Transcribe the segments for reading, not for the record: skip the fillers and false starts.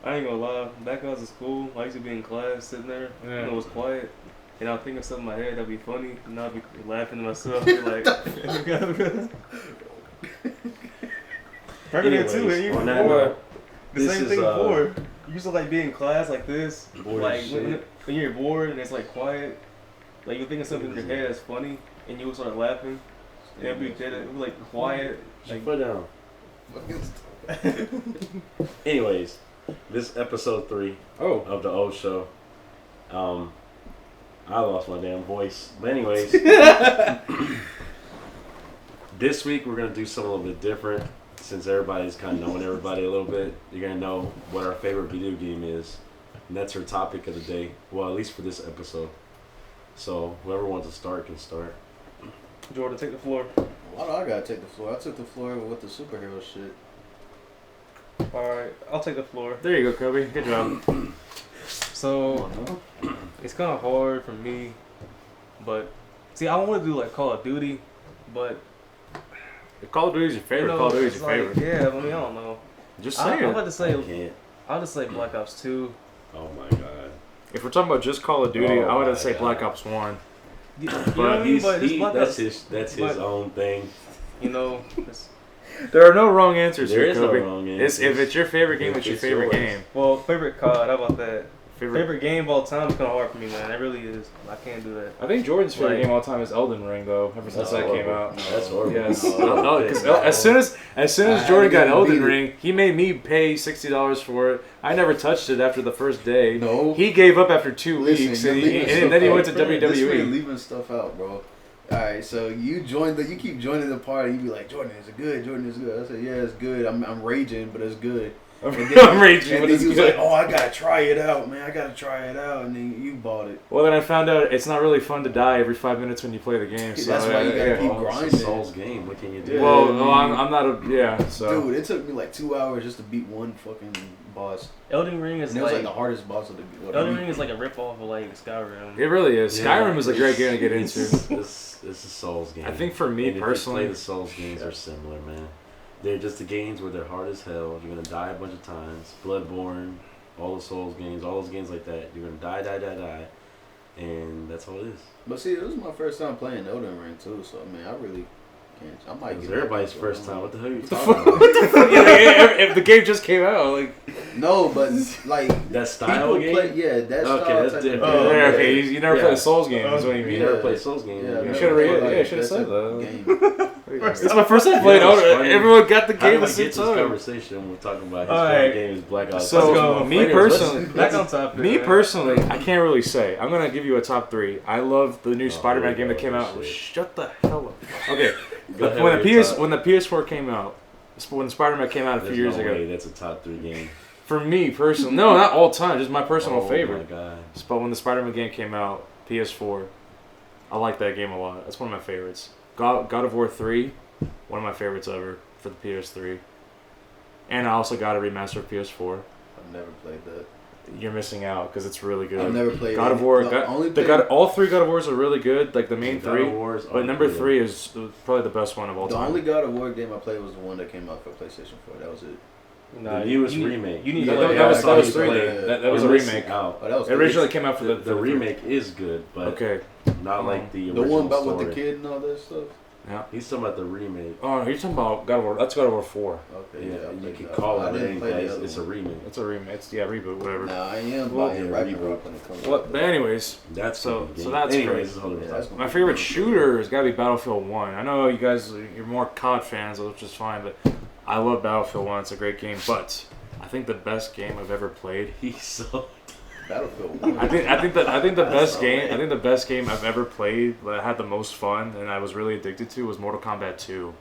I ain't gonna lie. Back when I was in school, I used to be in class, sitting there, Yeah. it was quiet, and I'll think of something in my head that'd be funny, and I'll be laughing to myself, be like, Remember that too, Anyways, man. on that note, The this same is, thing before. You used to like be in class like this, bored like as shit. when you're bored and it's like quiet, like you think of something in your head that's funny, and you would start laughing, and it'd be dead, it'd be like quiet, like. Put down. Anyways, this is episode 3 of the old show. I lost my damn voice. But anyways, this week we're gonna do something a little bit different. Since everybody's kind of knowing everybody a little bit, you're gonna know what our favorite video game is, and that's our topic of the day. Well, at least for this episode. So whoever wants to start can start. Jordan, take the floor. Why do I gotta take the floor? I took the floor with the superhero shit. Alright, I'll take the floor. There you go, Kobe. Good job. So, it's kind of hard for me, but, see, I want to do, like, Call of Duty, but... If Call of Duty's your favorite, you know, Call of Duty's it's your like, favorite. Yeah, I mean, I don't know. Just I'm saying. about to say, I can't. I'll just say Black Ops 2. Oh my god. If we're talking about just Call of Duty, Oh I would my say God. Black Ops 1. You know what I mean? But it's Black Ops, That's his but- own thing. you know, it's, There are no wrong answers There here, is no Kobe. wrong If answers. it's your favorite game, If it's your it's favorite yours. game. well, favorite COD, how about that? Favorite. Favorite game of all time is kind of hard for me, man. It really is. I can't do that. I think Jordan's favorite Like- game of all time is Elden Ring, though. Ever since that came out. That's horrible. Yes. No. Because as soon as I Jordan got hadn't Elden beat it. Ring, he made me pay $60 for it. I never touched it after the first day. No. He gave up after 2 Listen, weeks, you're and, leaving and stuff then he out. went to This man WWE. leaving stuff out, bro. Alright, so you keep joining the party. You be like, Jordan, is it good? Jordan, is it good? I said, yeah, it's good. I'm raging, but it's good. And then, I'm raging, and but then it's you was good. like, oh, I gotta try it out, man. I gotta try it out. And then you bought it. Well, then I found out it's not really fun to die every 5 minutes when you play the game. So That's why you gotta keep Well, it's a grinding. Souls game. What can you do? Yeah. Well, I'm not a so. Dude, it took me like 2 hours just to beat one fucking boss. Elden Ring is And it was like like the hardest boss of the game. Elden Ring is like a ripoff of like Skyrim. It really is. Yeah, Skyrim is a great game to get into. It's a Souls game. I think for me And if personally, you play the Souls games are similar, man. They're just the games where they're hard as hell. You're gonna die a bunch of times. Bloodborne, all the Souls games, all those games like that. You're gonna die, and that's all it is. But see, it was my first time playing Elden Ring too, so I mean, I really can't. I might It's get everybody's back into first it. time. What the hell are you the talking fuck? about? if the game just came out, like No, but like That style people game? play, yeah, that style. Okay, that's type of different. game. yeah, okay, you never Yeah. played a Souls game, is what you You mean. never Yeah. played Souls games. Yeah, You I should've never read- played yeah, you should've that said type of that. game. It's my first time Yeah, playing it's Elden. funny. Everyone got the How game do at we the same get to this time. conversation when we're talking about his Alright. favorite game is Black Ops? So, Let's go. me Let's- personally, Back on topic. me man. personally, I can't really say. I'm gonna give you a top 3. I love the new Spider-Man here game we that go. came out. Shit. Shut the hell up. Okay, Go ahead when with the your PS top. when the PS4 came out, when Spider-Man came out a few There's years no ago. way that's a top 3 game. For me personally, no, not all time, just my personal Oh favorite. my god. But when the Spider-Man game came out, PS4, I like that game a lot. That's one of my favorites. God of War 3, one of my favorites ever for the PS3. And I also got a remaster of PS4. I've never played that. You're missing out because it's really good. I've never played God of any- War. the only thing- All 3 God of Wars are really good. Like the main God 3. of Wars But are number good. 3 is probably the best one of all The time. only God of War game I played was the one that came out for PlayStation 4. That was it. Nah, The you- newest you need- remake. You need that, to that, play that was it. that was you 3D. play- That was a You're missing remake. out. Oh, that was It originally came out for The the remake is good, but Okay. not like the the original one about story. with the kid and all that stuff. Yeah. He's talking about the remake. Oh, you're talking about God of War. That's God of War 4. Okay, Yeah, I you played can that. call I it didn't anything. play the It's, other it's a one. remake. It's a remake. It's reboot, whatever. Nah, I am Well, buying yeah, Ragnarok when it comes Well, out. but anyways, That's So- a good so game. that's Anyways, great. this is a whole different Yeah, that's topic. my favorite shooter has got to be Battlefield 1. I know you guys, you're more COD fans, which is fine, but I love Battlefield 1. It's a great game. But I think the best game I've ever played. He's so. Battlefield 1. I think the best so game. lame. I think the best game I've ever played that I had the most fun and I was really addicted to was Mortal Kombat 2.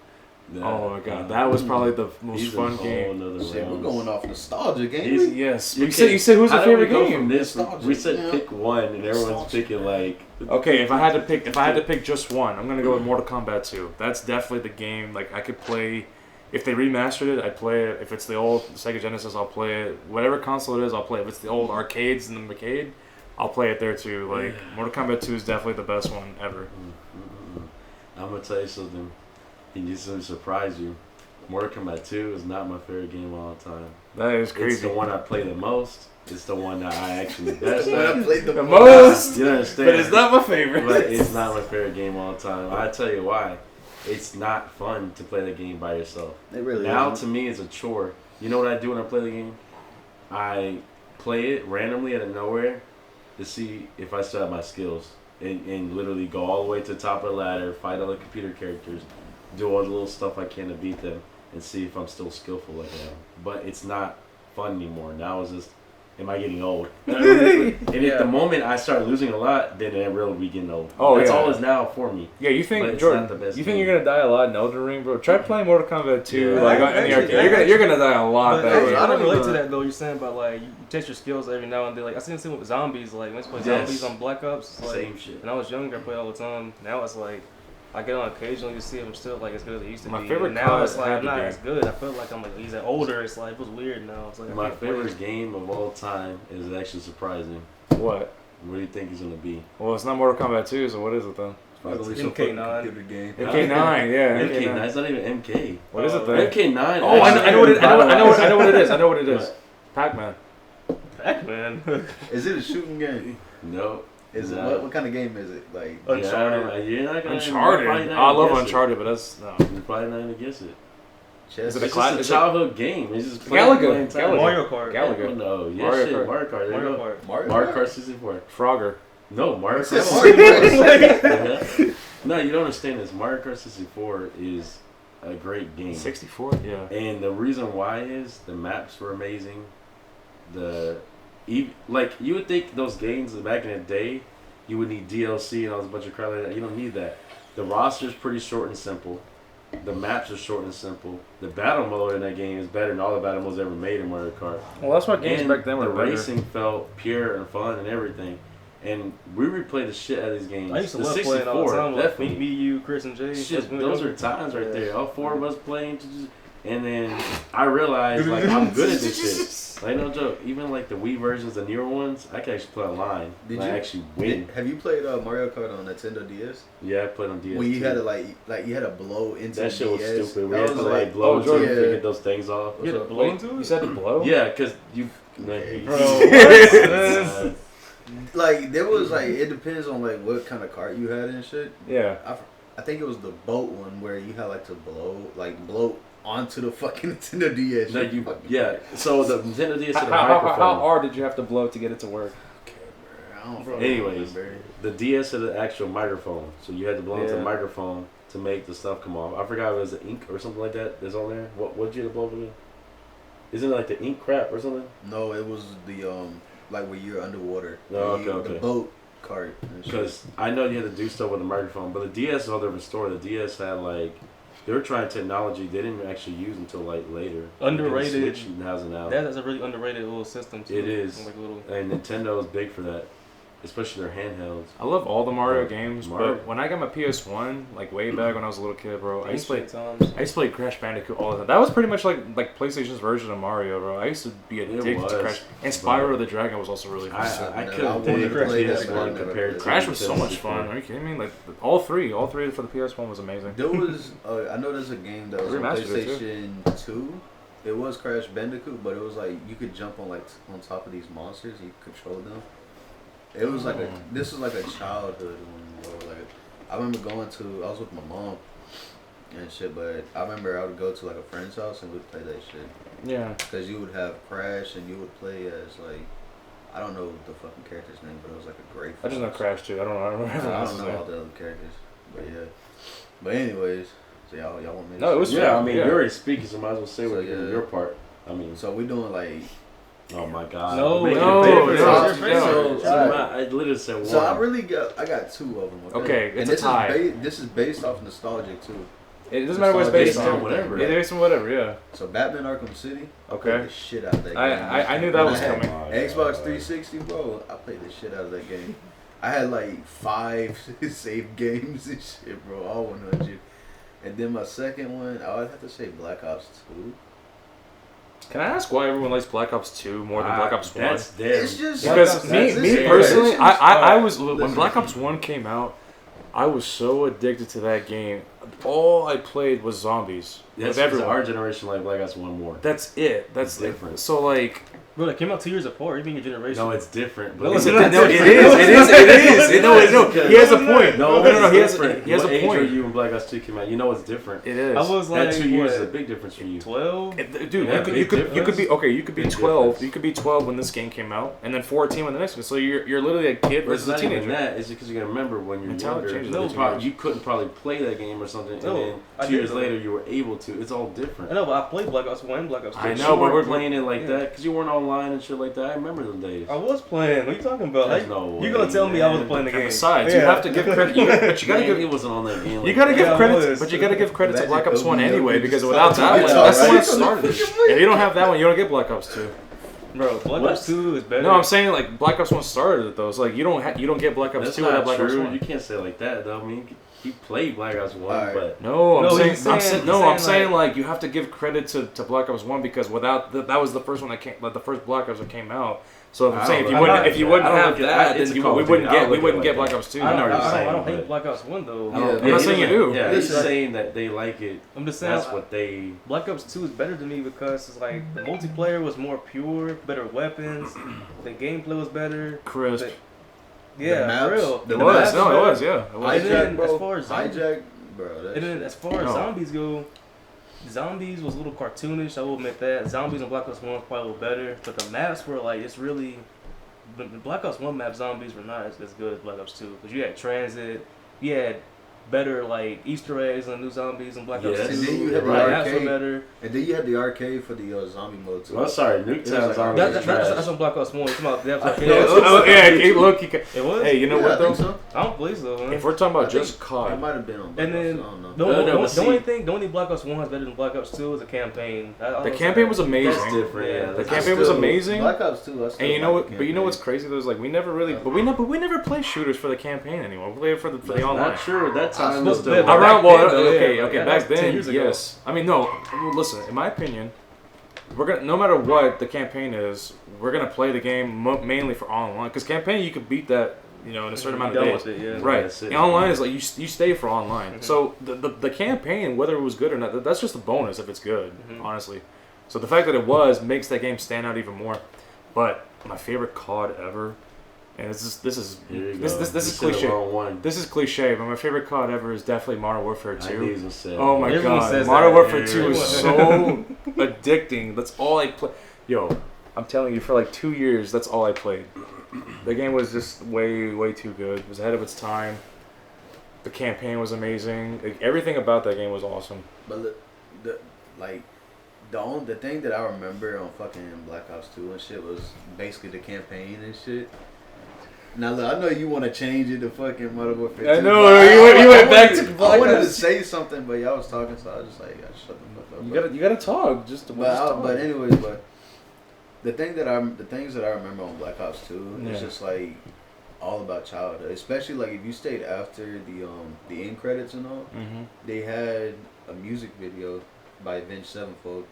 Oh my god, that was probably the most He's fun in a game. whole nother Shit, we're realm. going off nostalgia, He's- game. Yes, You you said who's your How did we favorite go game? From this, Nostalgia, we said yeah. pick one, and everyone's Nostalgia. picking like. Okay, if I had to pick just one, I'm gonna go with Mortal Kombat 2. That's definitely the game. Like I could play, if they remastered it, I'd play it. If it's the old Sega Genesis, I'll play it. Whatever console it is, I'll play it. If it's the old arcades in the arcade, I'll play it there too. Like Mortal Kombat 2 is definitely the best one ever. I'm gonna tell you something. He needs to surprise you. Mortal Kombat 2 is not my favorite game of all time. That is crazy. It's the one I play the most. It's the one that I actually best When I at. played the most. You understand? But it's not my favorite. But it's not my favorite game of all time. I tell you why. It's not fun to play the game by yourself. It really Now isn't. to me it's a chore. You know what I do when I play the game? I play it randomly out of nowhere to see if I still have my skills. And literally go all the way to the top of the ladder, fight other computer characters, do all the little stuff I can to beat them, and see if I'm still skillful like I am. But it's not fun anymore. Now it's just, am I getting old? And at the moment I start losing a lot, then it really be getting old. Oh, That's yeah. all it's now for me. Yeah, you But think it's Jordan? not the best You think game. you're gonna die a lot in Elden Ring, bro? Try playing Mortal Kombat 2, Yeah. like in the Actually, arcade. You're gonna die a lot. But That way. I don't don't relate even- to that though. You're saying about like you test your skills every now and then. Like I seen the same with zombies. Like when I play Yes. zombies on Black Ops. Like, Same shit. when I was younger, I played all the time. Now it's like I get on occasionally to see if I'm still like as good as I used to My be. favorite And now COD it's like had I'm to not be- as good. I feel like I'm like he's older. It's like it was weird now. It's like I My can't play. favorite game of all time is actually surprising. What? What do you think he's gonna be? Well, it's not Mortal Kombat 2, so what is it then? Probably It's some fucking MK9. computer game. MK9, yeah. MK9. It's not even MK. What is it then? MK9. Oh, I know what it. I know what it is. I know what it is. What? Pac-Man. Pac-Man. Is it a shooting game? No. Is it No. what kind of game is it? Like Uncharted. Yeah, you're not gonna. Uncharted. You're probably not I gonna love guess Uncharted, but that's no. It. You're probably not gonna guess it. chess? Is it a It's cla- just is a it- childhood game. It's just Galaga. playing time. Galaga. Mario Kart. Galaga. No, yeah, Mario shit. Kart. Mario Kart. There you Mario go. Kart. Mario Kart 64. Frogger. No, Mario Said Kart Mario 64. Yeah. No, you don't understand this. Mario Kart 64 is a great game. 64. Yeah. And the reason why is the maps were amazing. Like you would think those games back in the day, you would need DLC and all this bunch of crap like that. You don't need that. The roster's pretty short and simple. The maps are short and simple. The battle mode in that game is better than all the battle modes ever made in Mario Kart. Well, that's why games And back then were the better. racing felt pure and fun and everything. And we replayed the shit out of these games. I used to the love playing all the time. Like definitely. me, you, Chris, and Jay. Shit, That's when those we are times right Yeah. there. All four of us playing, and then I realized like I'm good at this shit. Like no joke, even like the Wii versions, the newer ones, I can actually play online. Did I you- actually win. Have you played Mario Kart on Nintendo DS? Yeah, I played on DS. When you too. had to like you had to blow into that the shit was DS. stupid. We That had to was like blow oh, until you Jordan. could get those things off. You had to Wait, blow into You it? said to blow? Yeah, because you. Bro, Uh, like there was like it depends on like what kind of cart you had and shit. Yeah. I think it was the boat one where you had like to blow onto the fucking Nintendo DS. no, you. Yeah. So the Nintendo DS had a How microphone. hard did you have to blow to get it to work? I don't fucking Anyways, remember. the DS had an actual microphone, so you had to blow into the Yeah. microphone to make the stuff come off. I forgot if it was the ink or something like that that's on there. What did you have to blow over there? Isn't it like the ink crap or something? No, it was the like where you're underwater. Oh, Where you- okay, The okay. boat cart. and shit. Because I know you had to do stuff with the microphone, but the DS is all different story. The DS had like they were trying technology they didn't actually use until like later. Underrated. Like, the Switch hasn't out. That's a really underrated little system too. It is. Like a little. And Nintendo is big for that, especially their handhelds. I love all the Mario Yeah. games, Mario. but when I got my PS1, like way back when I was a little kid, bro, I used to play. times. I used to play Crash Bandicoot all the time. That was pretty much like PlayStation's version of Mario, bro. I used to be addicted to was, Crash. And Spyro the Dragon was also really fun. I No, couldn't I wanted dig to play that, PS1 but I never compared played to Crash was so Nintendo much fun. 64. Are you kidding me? Like all three for the PS1 was amazing. There was, I know there's a game that was on Remastered it, PlayStation 2. It was Crash Bandicoot, but it was like you could jump on like on top of these monsters and you could control them. It was like this was like a childhood one, bro. Like I remember I was with my mom and shit, but I remember I would go to like a friend's house and we'd play that shit. Yeah. Cause you would have Crash and you would play as like I don't know the fucking character's name, but it was like a great. I just know Crash too. I don't know. I don't know. I everyone don't else's know name. all the other characters, but yeah. But anyways, so y'all want me? to No, it was say- Yeah, I mean Yeah. you're already speaking, so might as well say So, what yeah. your part. I mean, So we doing like. oh my god. No, Make it no, favorite. no, It's your no. favorite. So, I literally said one. So I got two of them. Okay, it's and a this tie. Is this is based off nostalgia too. It doesn't matter what it's based Based on on. whatever. Yeah, based on whatever. Yeah. So Batman Arkham City. I played Okay. the shit out of that game. I knew that When was I had coming. Xbox 360, bro. I played the shit out of that game. I had like 5 save games and shit, bro. All 100. And then my second one, I would have to say Black Ops 2. Can I ask why everyone likes Black Ops 2 more than Black Ops 1? That's them. It's just Because that's me it. personally, I was when Listen. Black Ops 1 came out, I was so addicted to that game. all I played was zombies. That's With because everyone. our generation like Black Ops 1 more. That's it. That's It's different. So like. Bro, they came out 2 years apart. Even your generation. No, it's different. No, But it's not. No, it is. No, he has a point. No, He has different. a What age point. are you when Black Ops 2 came out? You know it's different. It is. I was like, That 2 years what, is a big difference for you. 12. Dude, Yeah, you could be okay. You could be Big 12. difference. You could be 12 when this game came out, and then 14 when the next one. So you're literally a kid But it's versus a not even teenager. that. It's because you gotta remember when you're Mentality younger, changes no, with the you couldn't probably play that game or something, No, and I then 2 did years though. later you were able to. It's all different. I know, but I played Black Ops 1 and Black Ops 2. I But know, you but weren't we're playing it like yeah. that because you weren't online and shit like that. I remember those days. I was playing. What are you talking about? There's Like, no you gonna way, tell me I man. wasn't playing the And game? besides, you Yeah. have to give credit. But you gotta Man, give. it wasn't on that game. You Like gotta that. give Yeah, credit, it was. but you gotta give credit to Magic Black Ops 1 OBO, anyway, you because just without start that to one, get that's the one that right. started. If you don't have that one, you don't get Black Ops 2. Bro, Black What? Ops 2 is better. No, I'm saying like Black Ops 1 started it though. It's like you don't get Black Ops That's 2 without not Black Ops true. 1. You can't say it like that though. I mean, he played Black Ops 1, Alright. but No, I'm No, saying, he's I'm saying- saying, he's no, I'm saying, saying like you have to give credit to Black Ops 1 because without that was the first one that came, like the first Black Ops that came out. So I'm I saying don't if you know. wouldn't I don't have look at- that, it's then a Call we of wouldn't Duty. I get don't we look wouldn't at it get like Black Ops 2. I know what you're I saying, don't hate but- Black Ops 1 though. I don't- I'm not saying you do. Yeah, Listen, he's saying that they like it. I'm just saying That's what they. Black Ops 2 is better to me because it's like the multiplayer was more pure, better weapons, the gameplay was better. Crisp. Yeah, maps- for real. It the was. maps No, better. it was. Yeah. It was. And then, Hijack, bro. as far as zombies- Hijack, bro. That And then shit. as far as No. zombies go, zombies was a little cartoonish. I will admit that. Zombies in Black Ops 1 was probably a little better, but the maps were like it's really. The Black Ops 1 map zombies were not as good as Black Ops 2 because you had transit, you had better like Easter eggs on new zombies in Black Ops 2. Yes. And then you had the Right, maps were arcade. better. And then you had the arcade for the zombie mode too. Well, sorry, It was Nuketown like- Zombies is That's trash. on Black Ops 1. It's about Devs I Arcade. know, Oh, yeah, hey, look, It was. hey, you know Yeah, what I think though? so. I don't believe so, man. If we're talking about I think just It COD, might have been on Black And Ops, then I don't know. the only Black Ops 1 has better than Black Ops 2 is a campaign. the campaign was amazing. That's different. Yeah, Yeah, the The that's campaign was still- amazing. Black Ops 2. I still And you know like what? the But you know what's campaign. crazy? There's like we never really, but we never play shooters for the campaign anymore. We play it for the That's online. not true. At that time, But- was still but- Black Around back well, then, though, okay, yeah, okay, yeah, back that was 10 then, years ago. yes. I mean, no. Listen, in my opinion, we're gonna no matter what the campaign is, we're gonna play the game mainly for online. Because campaign, you could beat that, you know, in a certain amount of Done days. with it, yeah. Right. That's it. And online is like you stay for online. Mhm. So the campaign, whether it was good or not, that's just a bonus if it's good, Mhm. honestly. So the fact that it was makes that game stand out even more. But my favorite COD ever, and this is Here you this go. is You said the cliche. wrong one. This is cliche, but my favorite COD ever is definitely Modern Warfare I 2. knew he was gonna say Oh that. my Everyone god, says Modern that. Warfare 2 is so Everyone- addicting. That's all I play. Yo, I'm telling you, for like 2 years, that's all I played. The game was just way too good. It was ahead of its time. The campaign was amazing. Like, everything about that game was awesome. But the thing that I remember on fucking Black Ops 2 and shit was basically the campaign and shit. Now look, I know you want to change it to fucking Modern Warfare 2. I know, but you went I back wanted- to I Black wanted to Ops. say something, but y'all was talking, so I just like I shut the fuck up. You gotta talk. Just But anyways, but the things that I remember on Black Ops 2 Yeah. is just like all about childhood. Especially like if you stayed after the end credits and all, Mm-hmm. they had a music video by Avenged Sevenfold.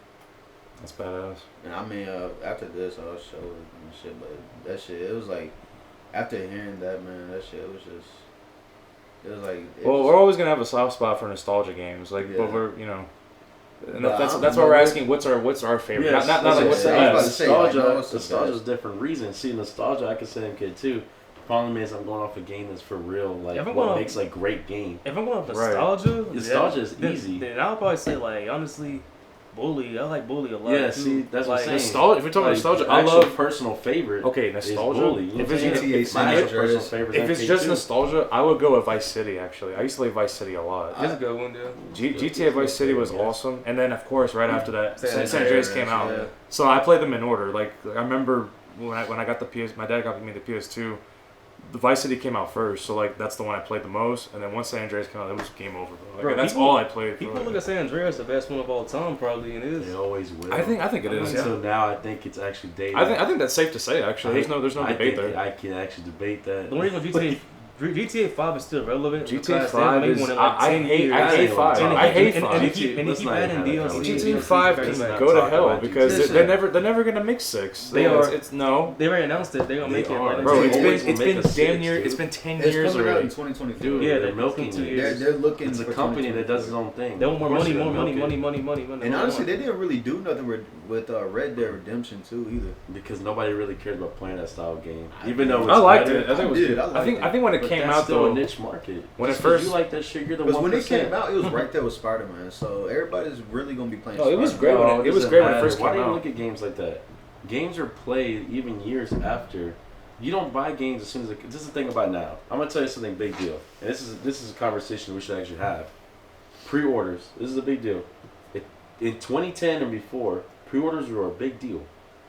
That's badass. And I mean, after this, I'll show it and shit. But that shit, it was like after hearing that, man, that shit, it was like. Well, we're always gonna have a soft spot for nostalgia games, like, Yeah. but we're, you know, and But that's why we're asking what's our favorite. Yes, not that's like what what's the I'm saying. about to best. say, like, Nostalgia, no, it's the nostalgia is best. different reasons. See, nostalgia, I can say I'm kid too. Problem is, I'm going off a game that's for real. Like, Yeah, if I'm what going makes like great game. If I'm going off Right. nostalgia, Nostalgia is then, easy. Then I'll probably say like honestly, Bully. I like Bully a lot. Yeah, too. see, that's what like, I'm saying. Nostalgia. If we're talking Like, nostalgia, I actual love. personal favorite. Okay, is nostalgia. Bully. You know If what I'm it's saying? GTA If my San actual personal Andreas. favorite, if it's just nostalgia, I would go with Vice City. Actually, I used to like Vice City a lot. It's a good one, dude. GTA Vice City was Yeah. awesome, and then of course right after that, San San Andreas Andreas, came out. yeah. So I played them in order. Like I remember when I got the PS, my dad got me the PS2. The Vice City came out first, so like that's the one I played the most. And then once San Andreas came out, it was game over. Bro. Like, Bro, that's people- all I played. People for. look at San Andreas the best one of all time, probably, and it They is. always will. I think it is. Until Yeah. now, I think it's actually dated. I think that's safe to say. Actually, there's no I debate think there. I can actually debate that. The only reason GTA GTA 5 is still relevant. GTA because 5 they is. made one in like I 10 hate. years. I hate 5. And I hate and 5. they keep Let's not adding even have that DLC. GTA DLC 5 back can to back. go to talk hell about because GTA. they're never gonna make 6. They are. It's no. They already announced it. They're gonna They make it. are. Like, Bro, They it's always been will make a damn 6, near. dude. It's been 10 It's years coming out in already. 2024. Dude, Yeah, they're they're milking 2 it. years. They're looking. It's a for company that does its 2024. own thing. They want more Of course money, they're more gonna money, milk it. money. And honestly, they didn't really do nothing with Red Dead Redemption 2 either. Because nobody really cares about playing that style of game. I Even though it's I liked better, it. I think it was did. good. I I think. liked I think when it but came that's out still though. a niche market. When Just it 'cause first- you like that shit, you're the Because when it 1%. came out, it was right there with Spider-Man, so everybody's really gonna be playing. No, it was Spider-Man. great when it was doesn't great when it matter. first Why came do you out. look at games like that? Games are played even years after. You don't buy games as soon as this is the thing about now. I'm gonna tell you something big deal, and this is a conversation we should actually have. Pre-orders. This is a big deal. In 2010 and before, pre-orders were a big deal.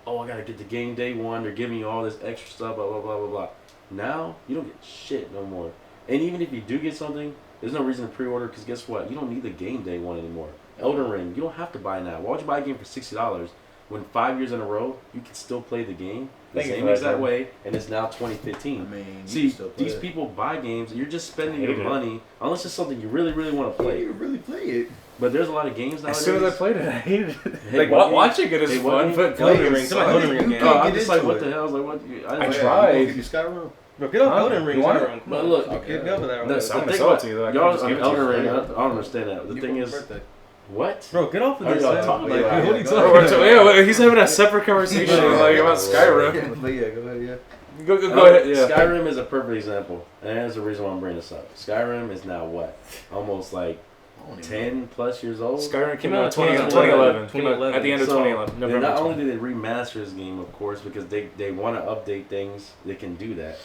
Oh, I gotta get the game day one. They're giving you all this extra stuff. Blah blah blah blah blah. Now you don't get shit no more. And even if you do get something, there's no reason to pre-order because guess what? You don't need the game day one anymore. Elden Ring, you don't have to buy now. Why would you buy a game for $60 when 5 years in a row you can still play the game the Thank you same for that, exact John. way, and it's now I 2015. mean, you See, can still play these it. people buy games. You're just spending your Hate it. money unless it's something you really, really want to Yeah, play. you really play it. But there's a lot of games nowadays. As soon as I played it, I hated it. Hey, Like what game? watching it is Hey, what fun, game? but playing Elden it Ring. is Somebody fun. Elden Ring game. Oh, I'm Get just like, into what it. the hell? I was like, what? I Oh, yeah, tried. you gonna give me Skyrim? Bro, get off Huh? Elden Ring. You want it? Skyrim. Come But on. look, Get off of that. No, Right? so I'm gonna thing sell it about- to you though. I Y'all, can't just give it to Elden you. Ring. I don't understand that. The You thing for is, birthday. what? Bro, get off of Are this. y'all man. talking Like, about? what are you Yeah, talking We're about? yeah, well, he's having a separate conversation like about Skyrim. But yeah, go ahead, yeah. Go ahead. Yeah. Skyrim is a perfect example, and that's the reason why I'm bringing this up. Skyrim is now what? Almost like I don't even 10 plus years old. Skyrim came Came out out in 2011. 2011. Came out at the end of So, 2011. and November. not 20. only did they remaster this game, of course, because they want to update things, they can do that.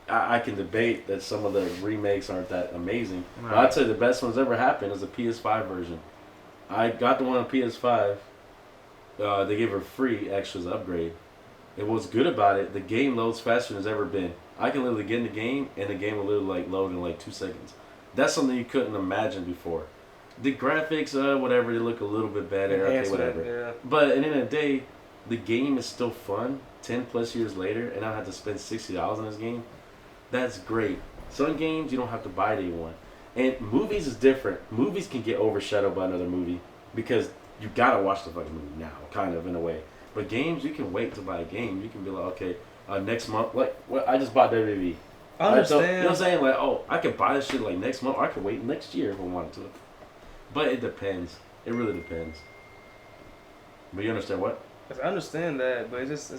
I can debate that some of the remakes aren't that amazing. But I'd say the best one's ever happened is the PS5 version. I got the one on PS5. They gave her free actually as an upgrade. And what's good about it, the game loads faster than it's ever been. I can literally get in the game, and the game will literally like load in like 2 seconds. That's something you couldn't imagine before. The graphics, whatever, they look a little bit better. Okay, Enhancement, whatever. yeah. But at the end of the day, the game is still fun. 10 plus years later, and I don't have to spend $60 on this game. That's great. Some games you don't have to buy day one. And movies is different. Movies can get overshadowed by another movie because you gotta watch the fucking movie now, kind of in a way. But games, you can wait to buy a game. You can be like, okay, next month, like, what I just bought WWE. I So, understand. you know what I'm saying? Like, oh, I could buy this shit like next month, or I could wait next year if I wanted to. But it depends. It really depends. But you understand what? I understand that, but it's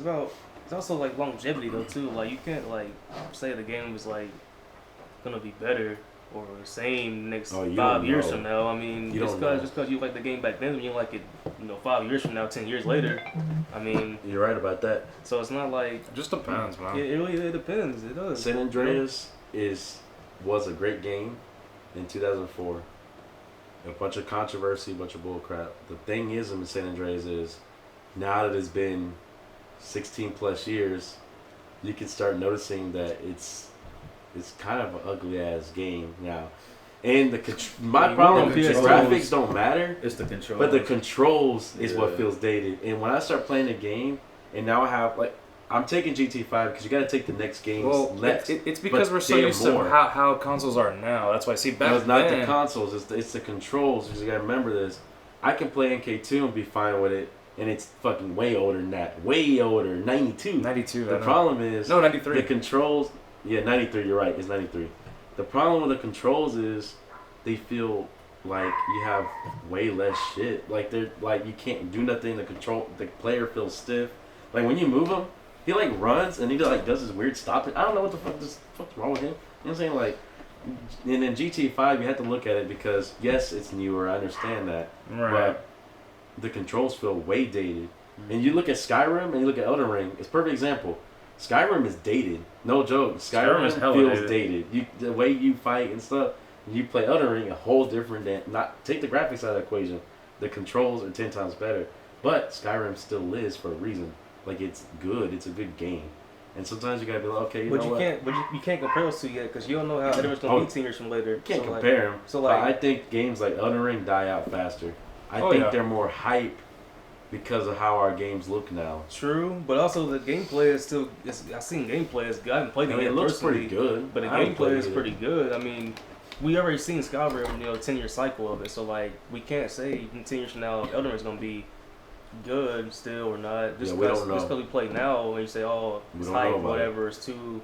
also like longevity though too. Like you can't like say the game is like gonna be better or the same next Oh, you 5 don't years know. from now. I mean, You just don't know. because you like the game back then, and you like it, 5 years from now, 10 years later. I mean, You're right about that. so it's not like It just depends, man. it really depends. It does. San Andreas was a great game in 2004. A bunch of controversy, a bunch of bullcrap. The thing is in San Andreas is now that it's been 16 plus years, you can start noticing that it's kind of an ugly ass game now. And my You problem want is the PS2s. graphics don't matter, It's the control. but the controls is what Yeah. feels dated. And when I start playing the game, and now I have like I'm taking GT5 because you got to take the next games Well, next. it's because but we're so they're used more. to how consoles are now. That's why. See, back No, it's not then, the consoles. It's the controls. Because you gotta remember this. I can play NK2 and be fine with it, and it's fucking way older than that. Way older. 92. 92. The problem is No, 93. the controls. Yeah, 93. You're right. It's 93. The problem with the controls is they feel like you have way less shit. Like they're like you can't do nothing. The player feels stiff. Like when you move him, he like runs and he like does this weird stopping. I don't know what the fuck's wrong with him. You know what I'm saying? Like, and in GTA 5 you have to look at it because yes, it's newer. I understand that, Right. but the controls feel way dated. And you look at Skyrim and you look at Elden Ring. It's a perfect example. Skyrim is dated. No joke. Skyrim is Skyrim hella feels dated. dated. The way you fight and stuff. You play Elden Ring, a whole different. Not take the graphics out of the equation. The controls are 10 times better. But Skyrim still is for a reason. Like it's good. It's a good game. And sometimes you gotta be like, okay, you But know you what? can't. But you can't compare those two yet because you don't know how everyone's gonna Oh, be 10 years from later. You can't So, like, compare them. so, But like- I think games like Elden Ring die out faster. I Oh, think yeah. they're more hype because of how our games look now. True, but also the gameplay is still. I've seen gameplay. I haven't played I it mean, yet it looks personally, pretty good, but the I haven't gameplay played is it. pretty good. I mean, we already seen Skyrim, 10-year cycle of it. So like, we can't say in 10 years from now Elden Ring's gonna be good still or not. Just Yeah, we don't know. because we play now, and you say, oh, We it's don't know hype, about whatever. It's too,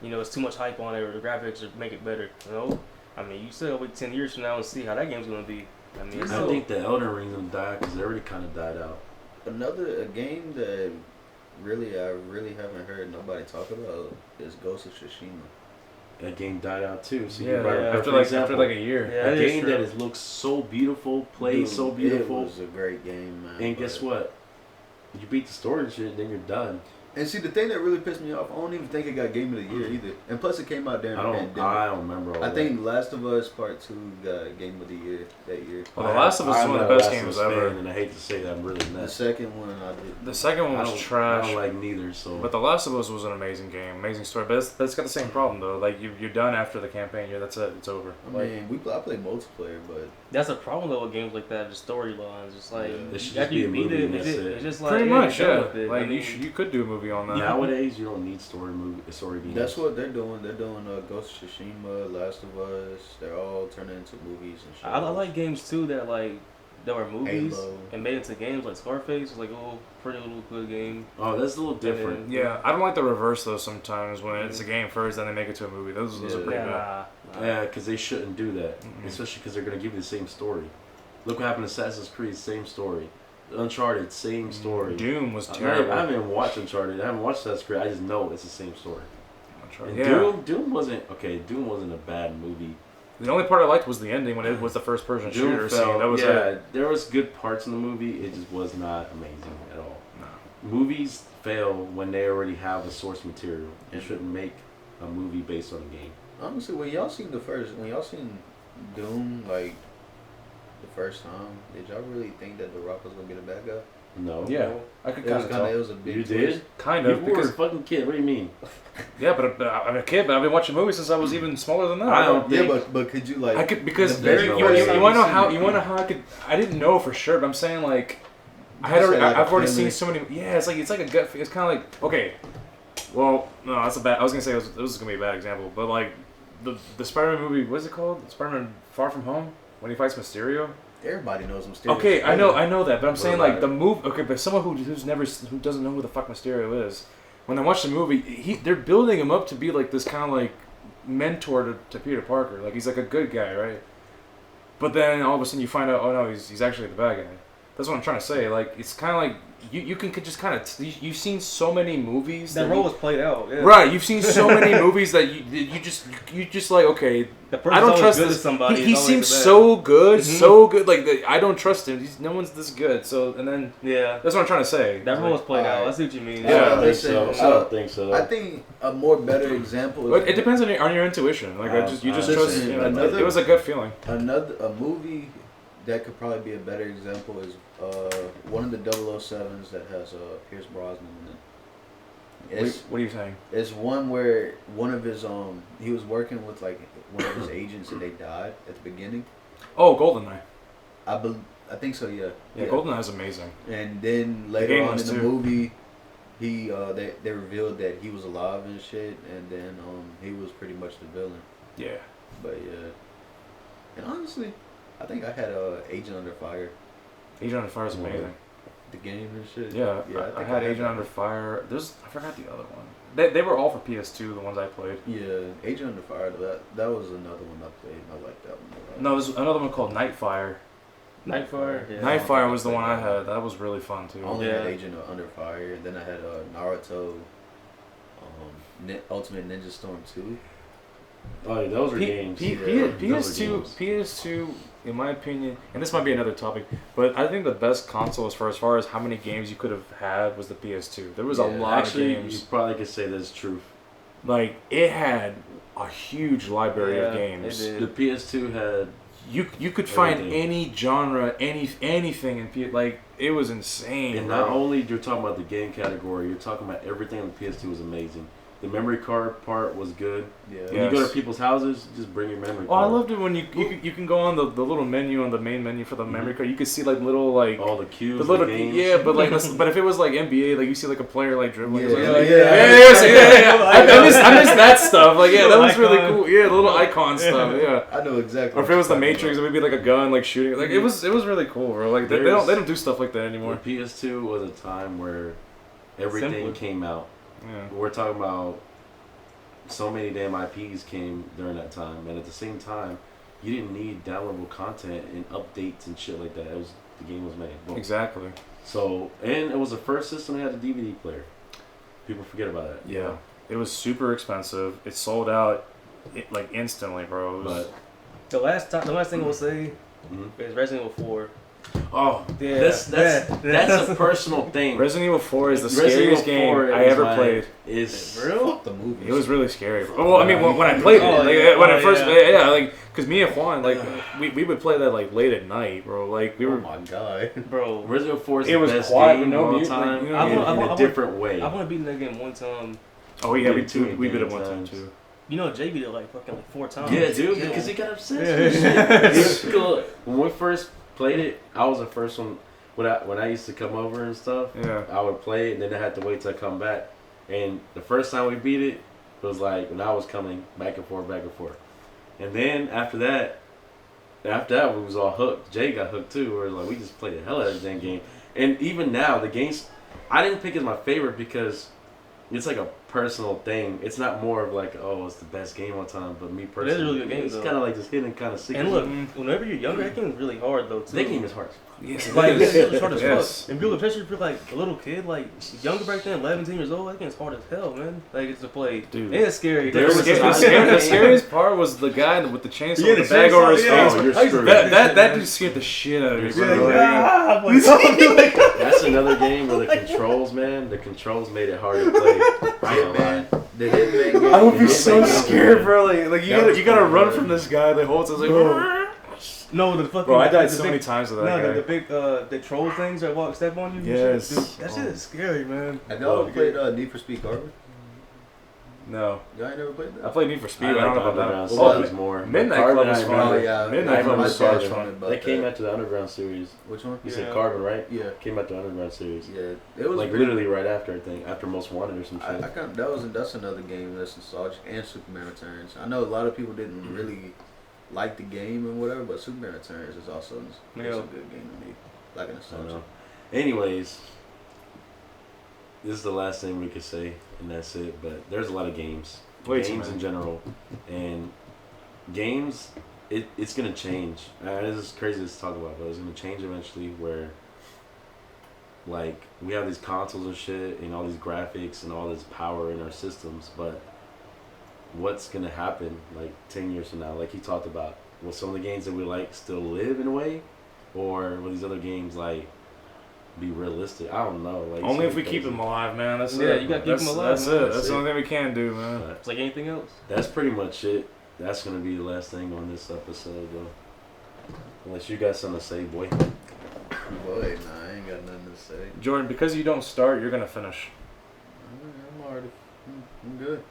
it's too much hype on it, or the graphics or make it better. I mean, you still wait 10 years from now and see how that game's gonna be. I mean, I think the Elden Ring's gonna die because it already kind of died out. A game that I really haven't heard nobody talk about is Ghost of Tsushima. That game died out too. So Yeah, you brought it up after for like example. after like a year. Yeah, A it is game true. that is, looks so beautiful, plays Dude, so beautiful, It was a great game, man. and guess what? You beat the story and shit, then you're done. And see, the thing that really pissed me off, I don't even think it got Game of the Year either. And plus, it came out during the pandemic. I don't remember all I that. think Last of Us Part 2 got Game of the Year that year. Well, The Last of Us is one of the best games ever. And I hate to say that I'm really The not. second one, I did. The second one was I trash. don't like neither. So, But The Last of Us was an amazing game, amazing story. But it's got the same problem though. Like you're done after the campaign. That's it. It's over. I mean, I played multiplayer, but that's a problem though with games like that. The storylines, just like Yeah. It should just after be you a beat movie it, and that's it. it's just like Pretty yeah, much, you're done yeah. with it. Like I mean, you could do a movie on that. nowadays, you don't need story games. that's what they're doing. They're doing Ghost of Tsushima, Last of Us. They're all turning into movies and shit. I like games too that were movies Halo. and made into games like Scarface. It's like pretty little good game. Oh, that's a little different. Yeah, I don't like the reverse though. Sometimes when it's a game first, then they make it to a movie. Those are pretty bad. Yeah, because they shouldn't do that, Mhm. especially because they're gonna give you the same story. Look what happened to Assassin's Creed, same story. Uncharted, same story. Doom was I terrible. haven't watched Uncharted. I haven't watched Assassin's Creed. I just know it's the same story. And Yeah. Doom wasn't a bad movie. The only part I liked was the ending when it was the first person shooter scene. That was it. There was good parts in the movie. It just was not amazing at all. No. Movies fail when they already have a source material. You shouldn't make a movie based on a game. Honestly, when y'all seen Doom like the first time, did y'all really think that The Rock was gonna be the bad guy? No. Yeah, I could It kind was of kind of tell. it was a big You twist. did? Kind You of were a because fucking kid. What do you mean? yeah, but I'm a kid, but I've been watching movies since I was even smaller than that. I don't Yeah, think. but could you like? I could because the very you first time want to know seen how it, you want to know how I could. I didn't know for sure, but I'm saying like I had You already, said, like, I've a already feeling. seen so many. Yeah, it's like a gut. It's kind of like okay. Well, no, that's a bad. I was gonna say this was gonna be a bad example, but like the Spider-Man movie, what's it called? Spider-Man Far From Home when he fights Mysterio. Everybody knows Mysterio. Okay, I know that, but I'm saying about like the move. Okay, but someone who doesn't know who the fuck Mysterio is, when they watch the movie, they're building him up to be like this kind of like mentor to Peter Parker. Like he's like a good guy, right? But then all of a sudden you find out, oh no, he's actually the bad guy. That's what I'm trying to say. Like it's kind of like you can just kind of you've seen so many movies That role was played out. Yeah. right. You've seen so many movies that you just like okay. The I person's don't always trust good this. to somebody. He He's always seems the bad. so good, Mhm. so good. Like I don't trust him. No one's this good. So and then Yeah. that's what I'm trying to say. That role was played out. I Alright. see what you mean. I don't think listen, so. I so- don't think so. I think a more better example But is it depends on your intuition. Like you just trust. listen, You know, another- it was a good feeling. a movie that could probably be a better example is one of the 007s that has Pierce Brosnan in it. What are you saying? It's one where one of his he was working with like one of his agents and they died at the beginning. Oh, GoldenEye. I think so. Yeah. Yeah, GoldenEye is amazing. And then later game on in was the too. movie, they revealed that he was alive and shit, and then he was pretty much the villain. Yeah. But yeah, and honestly, I think I had Agent Under Fire, Agent Under Fire is amazing. the game and shit. Yeah, I had Agent Under Fire. I forgot the other one. They were all for PS2, the ones I played. Yeah, Agent Under Fire. That was another one I played. And I liked that one a lot. No, there's another one called Nightfire. Nightfire. Yeah. Nightfire was the one I had. That was really fun too. I only Yeah. had Agent Under Fire. And then I had Naruto, Ultimate Ninja Storm 2. Oh, yeah, those are games. Those are games. PS2, in my opinion, and this might be another topic, but I think the best console as far as how many games you could have had was the PS2. There was a lot Actually, of games. you probably could say that's true. Like it had a huge library of Yeah, games. it did. The PS2 had You could find Everything. any genre, anything in like it was insane. And bro. not only you're talking about the game category, you're talking about everything on the PS2 was amazing. The memory card part was good. Yeah. When you go to people's houses, just bring your memory Oh, I card. loved it when you can go on the little menu on the main menu for the memory card. You could see like little like all the cues, the little games. yeah, but like but if it was like NBA, like you see like a player like dribbling. Yeah, It's like, yeah. I miss that stuff. Like that was really cool. Yeah, the little icon stuff. Yeah. I know exactly. Or if it was the Matrix, it would be like a gun like shooting. Like it was really cool, bro. Like they don't do stuff like that anymore. PS2 was a time where everything Simpler. came out. Yeah. We're talking about so many damn IPs came during that time, and at the same time, you didn't need downloadable content and updates and shit like that. It was the game was made. Boom. Exactly. So, and it was the first system that had a DVD player. People forget about that. Yeah. It was super expensive. It sold out like instantly, bro. It was, But The last thing I will say mhm. is Resident Evil 4. oh, Yeah, that's a personal thing. Resident Evil 4 is the Resident scariest Evil game 4 I is ever my- played. Is Fuck the movie. It was really scary. Bro. Well, I mean, when I played it, Oh, like, yeah. when I Oh, first, yeah. like, cause me and Juan, like, we would play that like late at night, bro. Like we Oh were. my god. Bro, Resident Evil 4 is It the was best quiet, game no of all music, time like, you know, I in, want- I in want- a different way. I want to beat that game one time. Oh yeah, We did we it beat it one many time times. too. You know, Jay beat it like fucking like 4 times. Yeah, dude, Yeah. because he got obsessed Yeah. with shit. It's cool. When we first played it, I was the first one. When I used to come over and stuff, Yeah. I would play it, and then I had to wait till I come back. And the first time we beat it was like when I was coming back and forth, and then after that we was all hooked. Jay got hooked too. Where like we just played the hell out of that damn game. And even now, the games I didn't pick as my favorite because it's like a personal thing. It's not more of like, oh, it's the best game all time, but me It is a personally, really good game, it's though. kind of like this hidden kind of secret. And look, whenever you're younger, that game is really hard though too. that game is hard. Yes. Like it's hard as Yes. fuck. And people, especially if you're like a little kid, like younger back then, 11, 10 years old, that game's hard as hell, man. Like it's to play. Dude. And it's scary. There was The, a time- the scariest part was the guy with the chainsaw, Yeah, with the the bag chainsaw, over his yeah. face. Oh, you're I used to screwed. bet That dude scared the shit out of me. Yeah, bro. yeah. Like, That's another game where the controls, man. The controls made it hard to play. Hitman. The Hitman game. I would be the so Hitman game. scared, bro. Like you That gotta was you gotta fun, run bro. from this guy the whole time. It's like, no, the fucking. bro, I died the so big- many times with that No, guy. the big the troll things that walk step on you. and Yes. shit. Dude, that shit is scary, man. Have y'all ever played Need for Speed Carbon? No, Y'all ain't never played I that? played Need for Speed. I I don't like know the about Underground that. series more. Midnight Carbon, Club was I fun. remember. Oh yeah. Midnight I Club remember was my dad fun. told me about They came that. after the Underground series. Which one? You Yeah. said Carbon, right? Yeah. Came after the Underground series. Yeah. It was Like pretty- literally right after, I think. After Most Wanted or some shit. I kind of, that's another game that's nostalgic, and Superman Returns. I know a lot of people didn't really like the game and whatever, but Superman Returns is also it's Yeah. a good game to me. Like a I don't nostalgia. know. Anyways, this is the last thing we could say, and that's it. But there's a lot of games. Way too Games many. in general. And games, it's going to change. This is crazy to talk about, but it's going to change eventually where, like, we have these consoles and shit, and all these graphics and all this power in our systems, but what's going to happen, like, 10 years from now? Like he talked about, will some of the games that we like still live in a way? Or will these other games, like, be realistic? I don't know. Like, Only it's if we crazy. keep them alive, man. That's Yeah, it. you gotta keep 'em That's- alive, That's man. it. That's That's the it. only thing we can do, man. But It's like anything else. that's pretty much it. That's gonna be the last thing on this episode, though. Unless you got something to say, boy. Boy, nah, I ain't got nothing to say. Jordan, because you don't start, you're gonna finish. I'm already, I'm good.